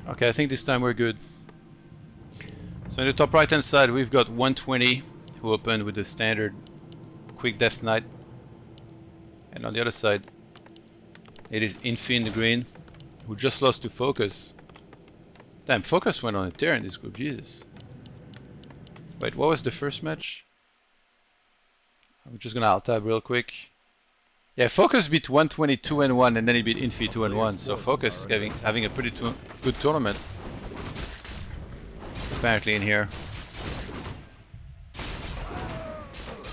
Okay, I think this time we're good. So in the top right hand side we've got 120 who opened with the standard quick Death Knight. And on the other side it is Infi in the green who just lost to Focus. Damn, Focus went on a tear in this group, Jesus. Wait, what was the first match? I'm just gonna alt tab real quick. Yeah, Focus beat 120 2-1 and then he beat Infi 2-1. So Focus is having a pretty good tournament. Apparently in here.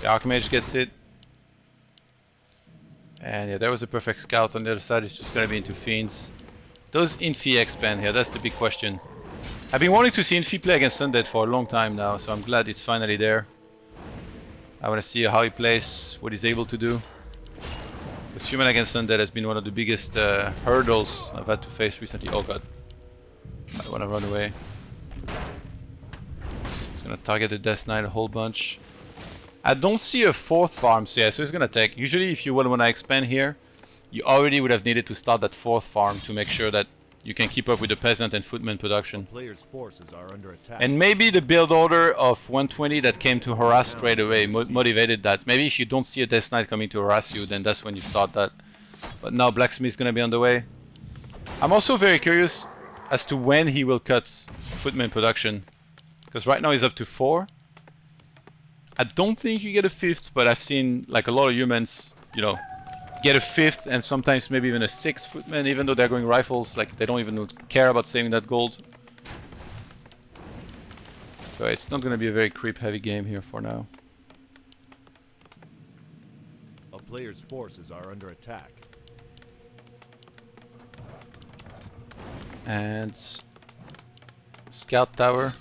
The Archmage gets it. And yeah, there was a perfect scout. On the other side it's just gonna be into Fiends. Does Infi expand here? That's the big question. I've been wanting to see Infi play against Undead for a long time now, so I'm glad it's finally there. I want to see how he plays, what he's able to do. Because Human against Undead has been one of the biggest hurdles I've had to face recently. Oh god. I want to run away. He's going to target the Death Knight a whole bunch. I don't see a fourth farm, so yeah, so he's going to take. Usually if you want to expand here, you already would have needed to start that fourth farm to make sure that you can keep up with the Peasant and Footman production. Players' forces are under attack. And maybe the build order of 120 that came to harass straight away motivated that. Maybe if you don't see a Death Knight coming to harass you, then that's when you start that. But now Blacksmith is going to be on the way. I'm also very curious as to when he will cut Footman production. Because right now he's up to 4. I don't think you get a 5th, but I've seen like a lot of humans, you know, get a 5th and sometimes maybe even a 6th Footman, even though they're going rifles, like they don't even care about saving that gold. So it's not going to be a very creep heavy game here for now. A player's forces are under attack. And Scout Tower.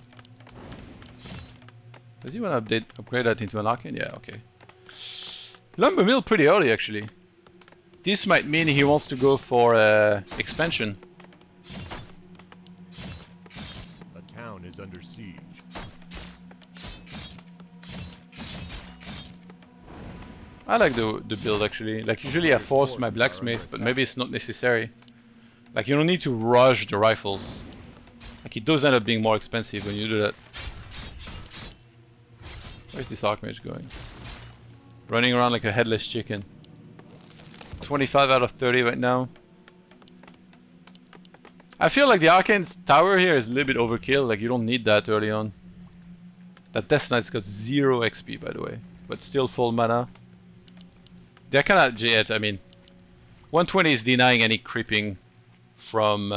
Does he want to upgrade that into an Arcane? Yeah, okay. Lumber Mill pretty early actually. This might mean he wants to go for expansion. The town is under siege. I like the build actually. Like usually I force my Blacksmith, but maybe it's not necessary. Like you don't need to rush the rifles. Like it does end up being more expensive when you do that. Where's this Archmage going? Running around like a headless chicken. 25 out of 30 right now. I feel like the Arcane Tower here is a little bit overkill. Like you don't need that early on. That Death Knight's got 0 XP by the way, but still full mana. They're kind of, I mean, 120 is denying any creeping from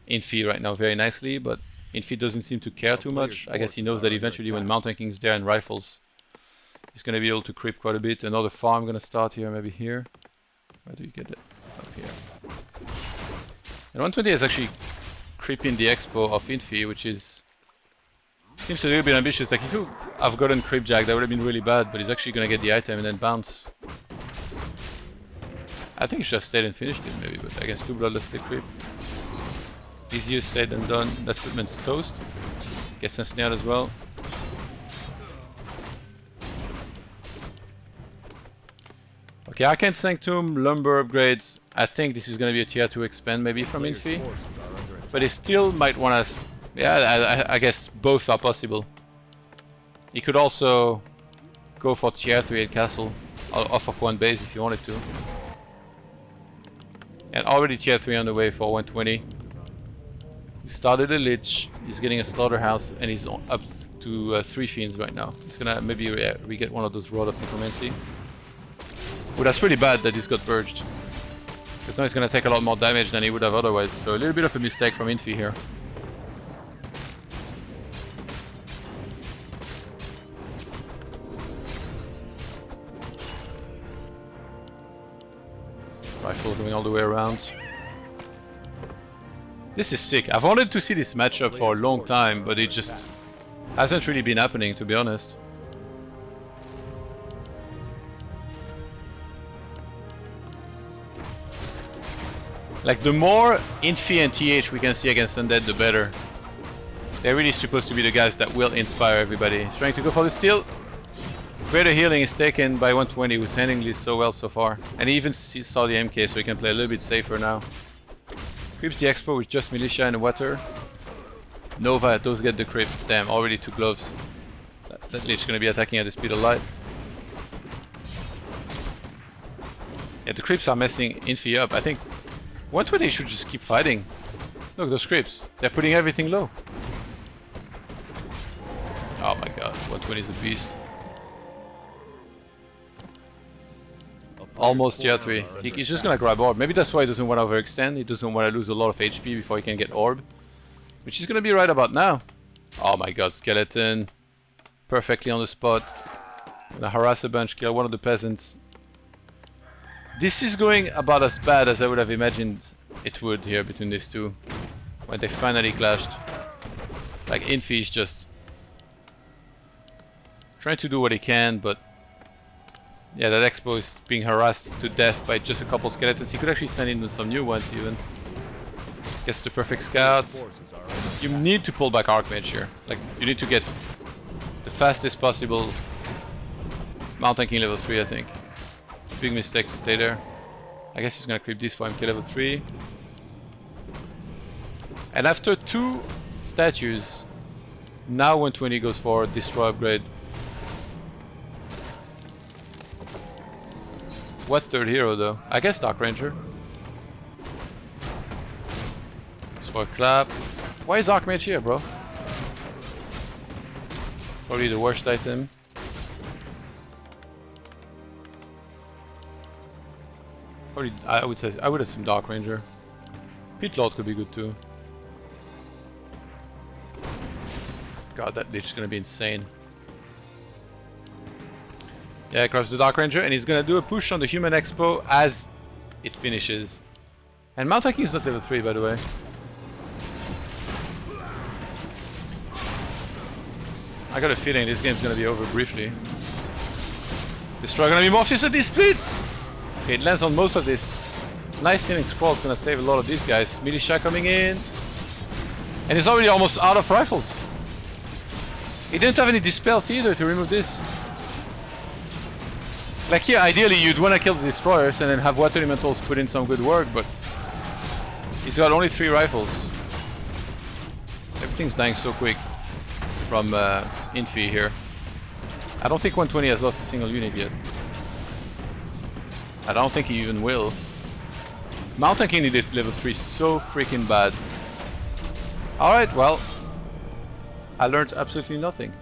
Infi right now very nicely, but Infi doesn't seem to care too much. I guess he knows that eventually when Mountain King's there and rifles, he's going to be able to creep quite a bit. Another farm going to start here, maybe here. Where do you get it? Up here. And 120 is actually creeping the expo of Infi, which is... seems a little bit ambitious. Like if you have gotten Creepjack, that would have been really bad, but he's actually going to get the item and then bounce. I think he should have stayed and finished it maybe, but I guess 2 Bloodlust to creep. Easier said than done. That Footman's toast. Gets ensnared as well. Okay, Arcane Sanctum, Lumber upgrades. I think this is going to be a tier 2 expand maybe from Infi. But he still might want to... yeah, I guess both are possible. He could also go for tier 3 at Castle off of one base if you wanted to. And already tier 3 on the way for 120. We started a Lich, he's getting a Slaughterhouse, and he's up to 3 Fiends right now. He's gonna maybe re-get one of those Rod of Necromancy. Well, that's pretty bad that he's got purged. Because now he's gonna take a lot more damage than he would have otherwise. So a little bit of a mistake from Infi here. Rifle going all the way around. This is sick. I've wanted to see this matchup for a long time, but it just hasn't really been happening, to be honest. Like, the more Infi and TH we can see against Undead, the better. They're really supposed to be the guys that will inspire everybody. He's trying to go for the steal. Greater healing is taken by 120, who's handling this so well so far. And he even saw the MK, so he can play a little bit safer now. Creeps the Expo with just militia and water. Nova, those get the creep. Damn, already 2 gloves. That Lich is gonna be attacking at the speed of light. Yeah, the creeps are messing Infi up. I think 120 should just keep fighting. Look, those creeps. They're putting everything low. Oh my god, 120 is a beast. Almost tier 3. He's just gonna grab orb. Maybe that's why he doesn't want to overextend. He doesn't want to lose a lot of HP before he can get orb. Which he's gonna be right about now. Oh my god, skeleton. Perfectly on the spot. Gonna harass a bunch, kill one of the peasants. This is going about as bad as I would have imagined it would here between these two. When they finally clashed. Like Infi is just trying to do what he can, but yeah, that Expo is being harassed to death by just a couple skeletons. He could actually send in some new ones even. Gets the perfect scouts. You need to pull back Archmage here. Like, you need to get the fastest possible Mountain King level 3, I think. Big mistake to stay there. I guess he's gonna creep this for MK level 3. And after 2 statues, now 120 goes for destroy upgrade. What third hero though? I guess Dark Ranger. It's for a clap. Why is Archmage here, bro? Probably the worst item. Probably, I would assume Dark Ranger. Pit Lord could be good too. God, that Lich is gonna be insane. Yeah, grabs the Dark Ranger and he's gonna do a push on the Human Expo as it finishes. And Mountain King is not level 3, by the way. I got a feeling this game's gonna be over briefly. Destroy gonna be more efficiently split! Okay, it lands on most of this. Nice Sealing Scroll is gonna save a lot of these guys. Militia coming in. And he's already almost out of rifles. He didn't have any dispels either to remove this. Like here, ideally you'd want to kill the destroyers and then have water elementals put in some good work, but he's got only 3 rifles. Everything's dying so quick from Infi here. I don't think 120 has lost a single unit yet. I don't think he even will. Mountain King needed level 3 so freaking bad. Alright, well, I learned absolutely nothing.